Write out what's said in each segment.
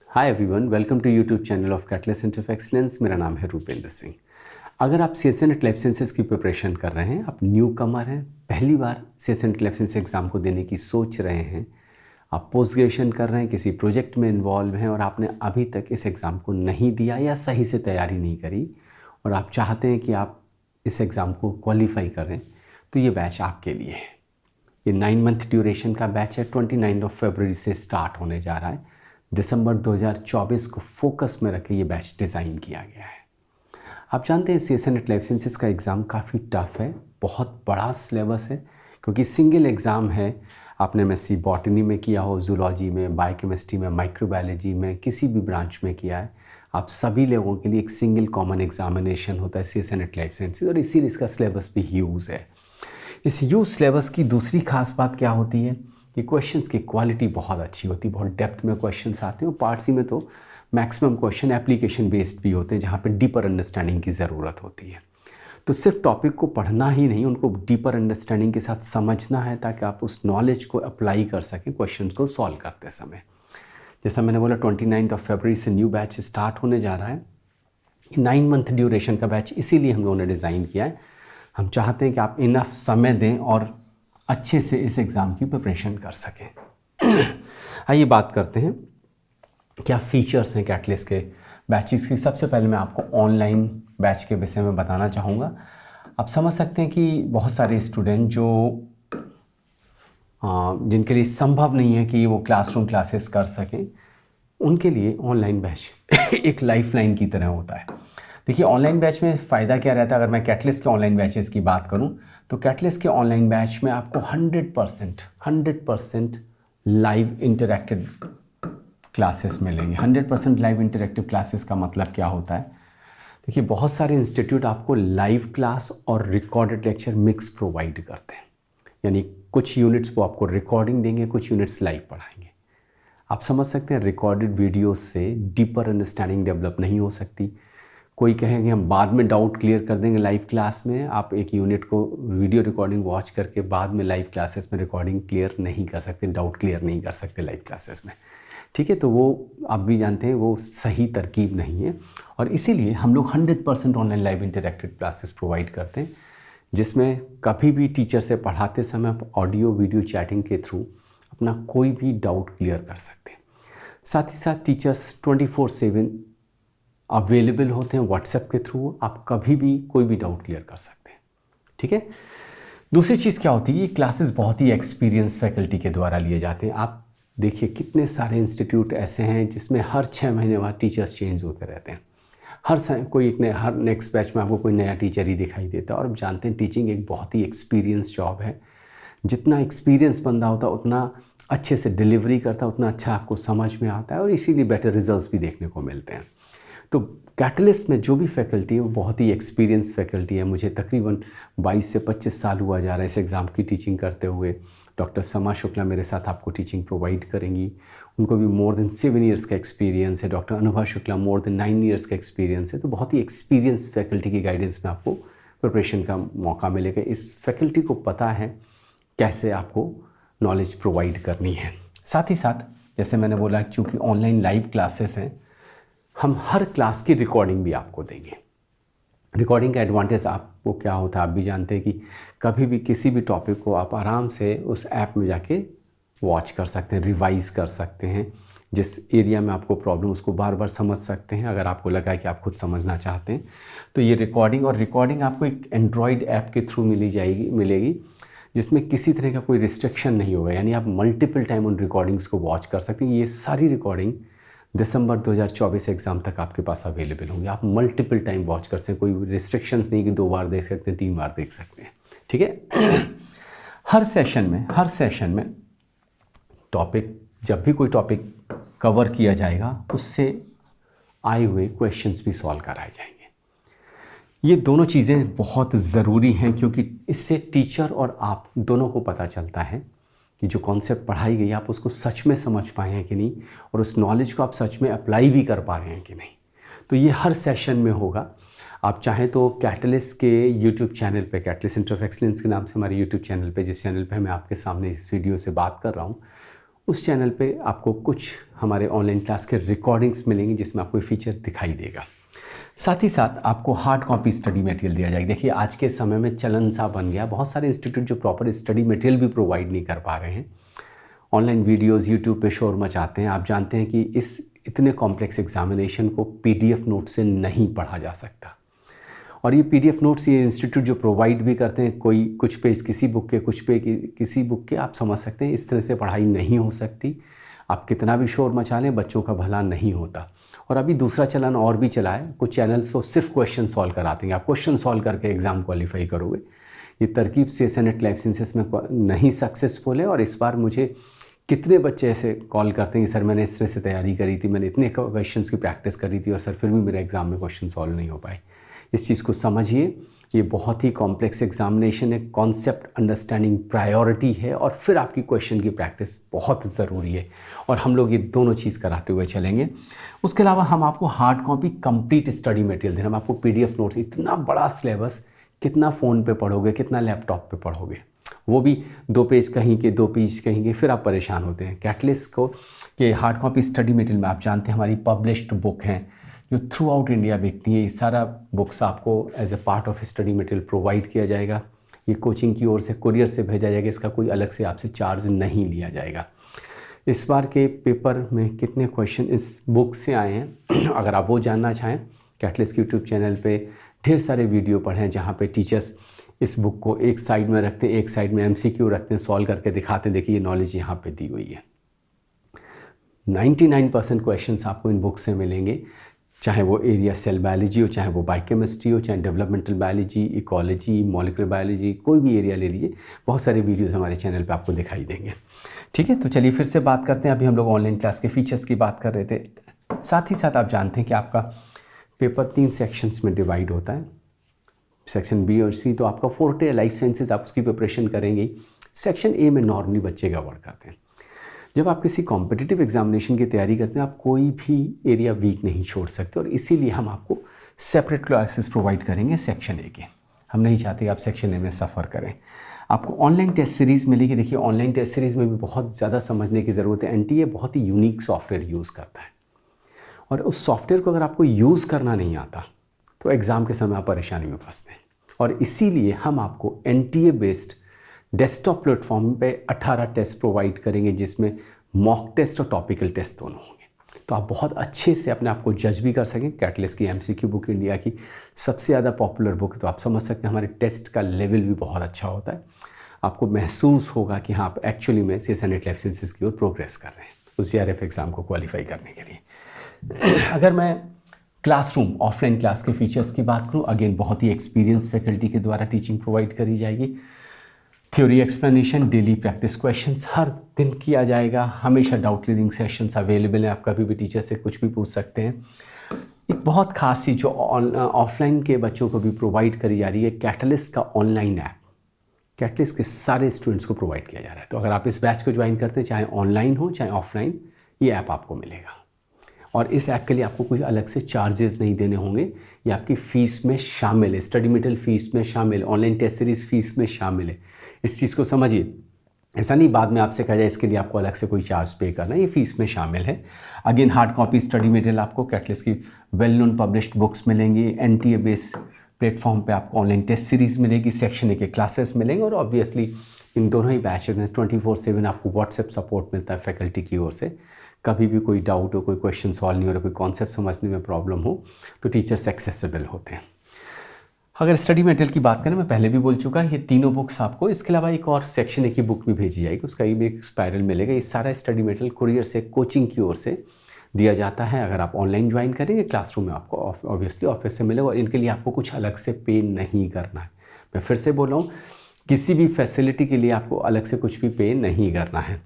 Hi everyone, welcome to YouTube channel of catalyst centre of excellence. मेरा नाम है रूपेंद्र सिंह। अगर आप सीएसएनएट लाइफ साइंसेज की प्रिपरेशन कर रहे हैं, आप न्यू कमर हैं, पहली बार सीएसएनएट लाइफ साइंसेज एग्ज़ाम को देने की सोच रहे हैं, आप पोस्ट ग्रेजुएशन कर रहे हैं, किसी प्रोजेक्ट में इन्वॉल्व हैं और आपने अभी तक इस एग्ज़ाम को नहीं दिया या सही से तैयारी नहीं करी और आप चाहते हैं कि आप इस एग्ज़ाम को क्वालिफाई करें, तो ये बैच आपके लिए है। ये 9 मंथ ड्यूरेशन का बैच है। 29 फरवरी से स्टार्ट होने जा रहा है। दिसंबर 2024 को फोकस में रख के ये बैच डिज़ाइन किया गया है। आप जानते हैं सीएसएनएट लाइफ साइंसेज का एग्ज़ाम काफ़ी टफ है, बहुत बड़ा सिलेबस है, क्योंकि सिंगल एग्ज़ाम है। आपने एमएससी बॉटनी में किया हो, जूलॉजी में, बायोकेमिस्ट्री में, माइक्रोबायोलॉजी में, किसी भी ब्रांच में किया है, आप सभी लोगों के लिए एक सिंगल कॉमन एग्जामिनेशन होता है सीएसएनएट लाइफ साइंसेज, और इसीलिए इसका सिलेबस भी ह्यूज है। इस ह्यूज सिलेबस की दूसरी खास बात क्या होती है कि क्वेश्चंस की क्वालिटी बहुत अच्छी होती है, बहुत डेप्थ में क्वेश्चंस आते हैं। और पार्ट सी में तो मैक्सिमम क्वेश्चन एप्लीकेशन बेस्ड भी होते हैं, जहाँ पे डीपर अंडरस्टैंडिंग की ज़रूरत होती है। तो सिर्फ टॉपिक को पढ़ना ही नहीं, उनको डीपर अंडरस्टैंडिंग के साथ समझना है, ताकि आप उस नॉलेज को अप्लाई कर सकें क्वेश्चन को सॉल्व करते समय। जैसा मैंने बोला, 29 फरवरी से न्यू बैच स्टार्ट होने जा रहा है। 9 मंथ ड्यूरेशन का बैच इसीलिए हम लोगों ने डिज़ाइन किया है। हम चाहते हैं कि आप इनफ समय दें और अच्छे से इस एग्ज़ाम की प्रिपरेशन कर सकें। आइए बात करते हैं क्या फ़ीचर्स हैं कैटलिस्ट के बैचेस की। सबसे पहले मैं आपको ऑनलाइन बैच के विषय में बताना चाहूँगा। आप समझ सकते हैं कि बहुत सारे स्टूडेंट जो जिनके लिए संभव नहीं है कि वो क्लासरूम क्लासेस कर सकें, उनके लिए ऑनलाइन बैच एक लाइफलाइन की तरह होता है। देखिए, ऑनलाइन बैच में फ़ायदा क्या रहता है। अगर मैं कैटलिस्ट के ऑनलाइन बैचेस की बात करूं, तो कैटलिस्ट के ऑनलाइन बैच में आपको 100% लाइव इंटरैक्टिव क्लासेस मिलेंगे। 100% लाइव इंटरैक्टिव क्लासेस का मतलब क्या होता है। देखिए, बहुत सारे इंस्टीट्यूट आपको लाइव क्लास और रिकॉर्डेड लेक्चर मिक्स प्रोवाइड करते हैं, यानी कुछ यूनिट्स वो आपको रिकॉर्डिंग देंगे, कुछ यूनिट्स लाइव पढ़ाएंगे। आप समझ सकते हैं, रिकॉर्डेड वीडियोस से डीपर अंडरस्टैंडिंग डेवलप नहीं हो सकती। कोई कहेंगे हम बाद में डाउट क्लियर कर देंगे लाइव क्लास में, आप एक यूनिट को वीडियो रिकॉर्डिंग वॉच करके बाद में लाइव क्लासेस में रिकॉर्डिंग क्लियर नहीं कर सकते, डाउट क्लियर नहीं कर सकते लाइव क्लासेस में। ठीक है, तो वो आप भी जानते हैं वो सही तरकीब नहीं है, और इसीलिए हम लोग 100% online live interactive classes provide करते हैं, जिसमें कभी भी टीचर से पढ़ाते समय आप ऑडियो वीडियो चैटिंग के थ्रू अपना कोई भी डाउट क्लियर कर सकते हैं। साथ ही साथ टीचर्स 24/7 अवेलेबल होते हैं व्हाट्सएप के थ्रू, आप कभी भी कोई भी डाउट क्लियर कर सकते हैं। ठीक है, दूसरी चीज़ क्या होती है, ये क्लासेस बहुत ही एक्सपीरियंस फैकल्टी के द्वारा लिए जाते हैं। आप देखिए, कितने सारे इंस्टीट्यूट ऐसे हैं जिसमें हर 6 महीने बाद टीचर्स चेंज होते रहते हैं। हर नेक्स्ट बैच में आपको कोई नया टीचर ही दिखाई देता है। और आप जानते हैं, टीचिंग एक बहुत ही एक्सपीरियंस जॉब है। जितना एक्सपीरियंस बंदा होता है, उतना अच्छे से डिलीवरी करता है, उतना अच्छा आपको समझ में आता है, और इसीलिए बेटर रिजल्ट्स भी देखने को मिलते हैं। तो कैटलिस्ट में जो भी फैकल्टी है वो बहुत ही एक्सपीरियंस फैकल्टी है। मुझे तकरीबन 22 से 25 साल हुआ जा रहा है इस एग्ज़ाम की टीचिंग करते हुए। डॉक्टर समा शुक्ला मेरे साथ आपको टीचिंग प्रोवाइड करेंगी, उनको भी मोर देन 7 ईयर्स का एक्सपीरियंस है। Doctor Anubha Shukla more than 9 years का एक्सपीरियंस है। तो बहुत ही एक्सपीरियंस फैकल्टी की गाइडेंस में आपको प्रिपरेशन का मौका मिलेगा। इस फैकल्टी को पता है कैसे आपको नॉलेज प्रोवाइड करनी है। साथ ही साथ जैसे मैंने बोला, चूँकि ऑनलाइन लाइव क्लासेस हैं, हम हर क्लास की रिकॉर्डिंग भी आपको देंगे। रिकॉर्डिंग का एडवांटेज आपको क्या होता है, आप भी जानते हैं कि कभी भी किसी भी टॉपिक को आप आराम से उस ऐप में जाके वॉच कर सकते हैं, रिवाइज़ कर सकते हैं। जिस एरिया में आपको प्रॉब्लम, उसको बार बार समझ सकते हैं। अगर आपको लगा कि आप खुद समझना चाहते हैं, तो ये रिकॉर्डिंग आपको एक एंड्रॉयड ऐप के थ्रू मिलेगी, जिसमें किसी तरह का कोई रिस्ट्रिक्शन नहीं होगा, यानी आप मल्टीपल टाइम उन रिकॉर्डिंग्स को वॉच कर सकते हैं। ये सारी रिकॉर्डिंग दिसंबर 2024 एग्ज़ाम तक आपके पास अवेलेबल होंगे। आप मल्टीपल टाइम वॉच कर सकते हैं, कोई रिस्ट्रिक्शंस नहीं कि 2 बार देख सकते हैं, 3 बार देख सकते हैं। ठीक है, हर सेशन में टॉपिक, जब भी कोई टॉपिक कवर किया जाएगा, उससे आए हुए क्वेश्चंस भी सॉल्व कराए जाएंगे। ये दोनों चीज़ें बहुत ज़रूरी हैं, क्योंकि इससे टीचर और आप दोनों को पता चलता है कि जो कॉन्सेप्ट पढ़ाई गई आप उसको सच में समझ पाए हैं कि नहीं, और उस नॉलेज को आप सच में अप्लाई भी कर पा रहे हैं कि नहीं। तो ये हर सेशन में होगा। आप चाहें तो कैटलिस्ट के यूट्यूब चैनल पे, कैटलिस्ट सेंटर ऑफ एक्सीलेंस के नाम से हमारे यूट्यूब चैनल पे, जिस चैनल पे मैं आपके सामने इस वीडियो से बात कर रहा हूँ, उस चैनल पे आपको कुछ हमारे ऑनलाइन क्लास के रिकॉर्डिंग्स मिलेंगी जिसमें आपको फीचर दिखाई देगा। साथ ही साथ आपको हार्ड कॉपी स्टडी मटेरियल दिया जाएगा। देखिए आज के समय में चलन सा बन गया, बहुत सारे इंस्टीट्यूट जो प्रॉपर स्टडी मटेरियल भी प्रोवाइड नहीं कर पा रहे हैं, ऑनलाइन वीडियोस यूट्यूब पे शोर मचाते हैं। आप जानते हैं कि इस इतने कॉम्प्लेक्स एग्जामिनेशन को पीडीएफ नोट से नहीं पढ़ा जा सकता, और ये पीडीएफ नोट्स ये इंस्टीट्यूट जो प्रोवाइड भी करते हैं, कोई कुछ पेज किसी बुक के, कुछ पेज किसी बुक के, आप समझ सकते हैं इस तरह से पढ़ाई नहीं हो सकती। आप कितना भी शोर मचा लें, बच्चों का भला नहीं होता। और अभी दूसरा चलन और भी चला है, कुछ चैनल्स तो सिर्फ क्वेश्चन सॉल्व कराते हैं, आप क्वेश्चन सॉल्व करके एग्ज़ाम क्वालिफाई करोगे। ये तरकीब CSNET लाइफ साइंसेस में नहीं सक्सेसफुल है। और इस बार मुझे कितने बच्चे ऐसे कॉल करते हैं कि सर मैंने इस तरह से तैयारी करी थी, मैंने इतने क्वेश्चंस की प्रैक्टिस करी थी और सर फिर भी मेरे एग्ज़ाम में क्वेश्चन सॉल्व नहीं हो पाए। इस चीज़ को समझिए, ये बहुत ही कॉम्प्लेक्स एग्जामिनेशन है, कॉन्सेप्ट अंडरस्टैंडिंग प्रायोरिटी है, और फिर आपकी क्वेश्चन की प्रैक्टिस बहुत ज़रूरी है, और हम लोग ये दोनों चीज़ कराते हुए चलेंगे। उसके अलावा हम आपको hard copy complete study material दें, हम आपको PDF नोट्स, इतना बड़ा सिलेबस कितना फ़ोन पे पढ़ोगे, कितना लैपटॉप पे पढ़ोगे, वो भी 2 पेज कहीं के 2 पेज कहीं के, फिर आप परेशान होते हैं। कैटलिस्ट को के हार्ड कॉपी स्टडी मटेरियल में आप जानते हैं हमारी पब्लिश्ड बुक हैं जो थ्रू आउट इंडिया बिकती है। ये सारा बुक्स आपको as a part of study material provide किया जाएगा। ये कोचिंग की ओर से कुरियर से भेजा जाएगा, इसका कोई अलग से आपसे चार्ज नहीं लिया जाएगा। इस बार के पेपर में कितने क्वेश्चन इस बुक से आए हैं अगर आप वो जानना चाहें, कैटलिस्ट के यूट्यूब चैनल पे ढेर सारे वीडियो पढ़ें जहाँ पे टीचर्स इस बुक को एक साइड में रखते हैं, एक साइड में MCQ रखते हैं, सॉल्व करके दिखाते हैं, देखिए ये नॉलेज यहाँ पे दी हुई है। 99% क्वेश्चंस आपको इन बुक से मिलेंगे, चाहे वो एरिया सेल बायोलॉजी हो, चाहे वो बायोकेमिस्ट्री हो, चाहे developmental biology, ecology, molecular biology, कोई भी एरिया ले लीजिए, बहुत सारे वीडियोस हमारे चैनल पे आपको दिखाई देंगे। ठीक है, तो चलिए फिर से बात करते हैं। अभी हम लोग ऑनलाइन क्लास के फीचर्स की बात कर रहे थे। साथ ही साथ आप जानते हैं कि आपका पेपर 3 सेक्शंस में डिवाइड होता है, सेक्शन B और C। तो आपका फोर्टे है लाइफ साइंसेज, आप उसकी प्रिपरेशन करेंगे। सेक्शन A में नॉर्मली बच्चे गड़बड़ करते हैं। जब आप किसी कॉम्पिटिटिव एग्जामिनेशन की तैयारी करते हैं, आप कोई भी एरिया वीक नहीं छोड़ सकते, और इसीलिए हम आपको सेपरेट क्लासेस प्रोवाइड करेंगे सेक्शन A के। हम नहीं चाहते आप सेक्शन A में सफ़र करें। आपको ऑनलाइन टेस्ट सीरीज़ मिलेगी। देखिए ऑनलाइन टेस्ट सीरीज़ में भी बहुत ज़्यादा समझने की ज़रूरत है। NTA बहुत ही यूनिक सॉफ्टवेयर यूज़ करता है, और उस सॉफ्टवेयर को अगर आपको यूज़ करना नहीं आता तो एग्ज़ाम के समय आप परेशानी में फंसते हैं। और इसीलिए हम आपको NTA बेस्ड डेस्कटॉप प्लेटफॉर्म पे 18 टेस्ट प्रोवाइड करेंगे, जिसमें मॉक टेस्ट और टॉपिकल टेस्ट दोनों होंगे, तो आप बहुत अच्छे से अपने आप को जज भी कर सकें। कैटलिस्ट की MCQ बुक इंडिया की सबसे ज़्यादा पॉपुलर बुक, तो आप समझ सकते हैं हमारे टेस्ट का लेवल भी बहुत अच्छा होता है। आपको महसूस होगा कि हाँ आप एक्चुअली में CSNET लाइफ साइंसेज की ओर प्रोग्रेस कर रहे हैं उस JRF एग्ज़ाम को क्वालिफाई करने के लिए। अगर मैं क्लासरूम ऑफलाइन क्लास के फीचर्स की बात करूं, अगेन बहुत ही एक्सपीरियंस फैकल्टी के द्वारा टीचिंग प्रोवाइड करी जाएगी। Theory explanation, daily practice questions हर दिन किया जाएगा। हमेशा डाउट क्लियरिंग सेशंस अवेलेबल हैं, आप कभी भी टीचर से कुछ भी पूछ सकते हैं। एक बहुत खास चीज़ जो ऑफलाइन के बच्चों को भी प्रोवाइड करी जा रही है, कैटलिस्ट का ऑनलाइन ऐप कैटलिस्ट के सारे स्टूडेंट्स को प्रोवाइड किया जा रहा है। तो अगर आप इस बैच को ज्वाइन करते हैं, चाहे ऑनलाइन हो चाहे ऑफलाइन, ये ऐप आपको मिलेगा, और इस ऐप के लिए आपको कोई अलग से चार्जेस नहीं देने होंगे। ये आपकी फ़ीस में शामिल है, स्टडी मटेरियल फ़ीस में शामिल, ऑनलाइन टेस्ट सीरीज़ फ़ीस में शामिल है। इस चीज़ को समझिए, ऐसा नहीं बाद में आपसे कहा जाए इसके लिए आपको अलग से कोई चार्ज पे करना है, ये फ़ीस में शामिल है। Again hard copy study material आपको कैटलिस्ट की वेल नोन पब्लिश्ड बुक्स मिलेंगी। NTA बेस्ड प्लेटफॉर्म पे आपको ऑनलाइन टेस्ट सीरीज़ मिलेगी, सेक्शन A के क्लासेस मिलेंगे, और ऑब्वियसली इन दोनों ही बैचेज में 24/7 आपको WhatsApp सपोर्ट मिलता है फैकल्टी की ओर से। कभी भी कोई डाउट हो, कोई क्वेश्चन सॉल्व नहीं हो रहा, कोई कॉन्सेप्ट समझने में प्रॉब्लम हो, तो टीचर्स एक्सेसिबल होते हैं। अगर स्टडी मटेरियल की बात करें, मैं पहले भी बोल चुका, ये तीनों बुक्स आपको, इसके अलावा एक और सेक्शन A की बुक भी भेजी जाएगी, उसका भी एक स्पायरल मिलेगा। ये सारा स्टडी मटेरियल कुरियर से, कोचिंग की ओर से दिया जाता है। अगर आप ऑनलाइन ज्वाइन करेंगे, क्लासरूम में आपको ऑब्वियसली ऑफिस से मिलेगा, और इनके लिए आपको कुछ अलग से पे नहीं करना है। मैं फिर से बोल रहा हूँ, किसी भी फैसिलिटी के लिए आपको अलग से कुछ भी पे नहीं करना है।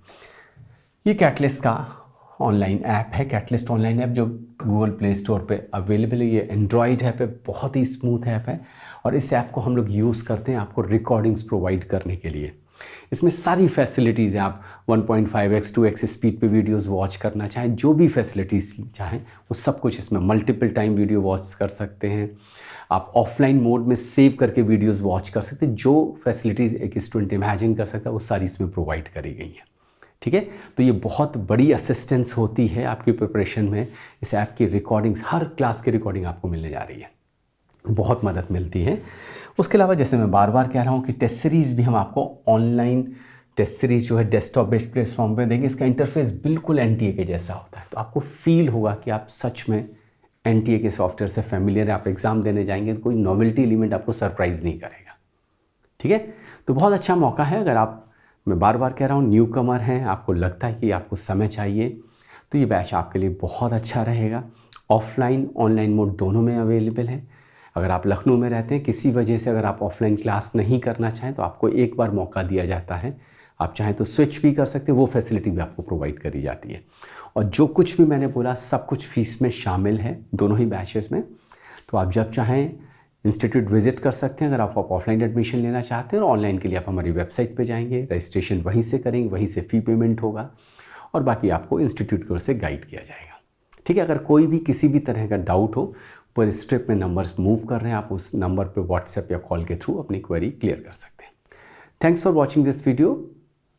ये कैटलिस्ट का ऑनलाइन ऐप है, कैटलिस्ट ऑनलाइन ऐप, जो गूगल प्ले स्टोर पे अवेलेबल है। ये एंड्रॉयड ऐप है, बहुत ही स्मूथ ऐप है, और इस ऐप को हम लोग यूज़ करते हैं आपको रिकॉर्डिंग्स प्रोवाइड करने के लिए। इसमें सारी फैसिलिटीज़ हैं, आप 1.5x 2x स्पीड पे वीडियोस वॉच करना चाहें, जो भी फैसिलिटीज़ चाहें वो सब कुछ इसमें, मल्टीपल टाइम वीडियो वॉच कर सकते हैं आप, ऑफलाइन मोड में सेव करके वीडियोस वॉच कर सकते हैं। जो फैसिलिटीज़ एक स्टूडेंट इमेजिन कर सकता है वो सारी इसमें प्रोवाइड करी गई हैं। ठीक है। तो ये बहुत बड़ी असिस्टेंस होती है आपकी प्रिपरेशन में। इस ऐप की रिकॉर्डिंग्स, हर क्लास की रिकॉर्डिंग आपको मिलने जा रही है, बहुत मदद मिलती है। उसके अलावा जैसे मैं बार बार कह रहा हूँ कि टेस्ट सीरीज़ भी हम आपको ऑनलाइन टेस्ट सीरीज़ जो है डेस्कटॉप बेस्ड प्लेटफॉर्म पे देंगे। इसका इंटरफेस बिल्कुल NTA के जैसा होता है, तो आपको फील होगा कि आप सच में NTA के सॉफ्टवेयर से फेमिलियर है। आप एग्ज़ाम देने जाएंगे तो कोई नॉवेल्टी एलिमेंट आपको सरप्राइज़ नहीं करेगा, ठीक है। तो बहुत अच्छा मौका है। अगर आप, मैं बार बार कह रहा हूँ, न्यू कमर हैं, आपको लगता है कि आपको समय चाहिए, तो ये बैच आपके लिए बहुत अच्छा रहेगा। ऑफलाइन ऑनलाइन मोड दोनों में अवेलेबल है। अगर आप लखनऊ में रहते हैं, किसी वजह से अगर आप ऑफलाइन क्लास नहीं करना चाहें तो आपको एक बार मौका दिया जाता है, आप चाहें तो स्विच भी कर सकते हैं, वो फैसिलिटी भी आपको प्रोवाइड करी जाती है। और जो कुछ भी मैंने बोला सब कुछ फीस में शामिल है दोनों ही बैचेस में। तो आप जब चाहें इंस्टीट्यूट विजिट कर सकते हैं अगर आप ऑफलाइन एडमिशन लेना चाहते हैं, और ऑनलाइन के लिए आप हमारी वेबसाइट पे जाएंगे, रजिस्ट्रेशन वहीं से करेंगे, वहीं से फ़ी पेमेंट होगा, और बाकी आपको इंस्टीट्यूट की ओर से गाइड किया जाएगा, ठीक है। अगर कोई भी किसी भी तरह का डाउट हो, पर स्क्रिप्ट में नंबर्स मूव कर रहे हैं, आप उस नंबर पे व्हाट्सएप या कॉल के थ्रू अपनी क्वेरी क्लियर कर सकते हैं। Thanks for watching this video.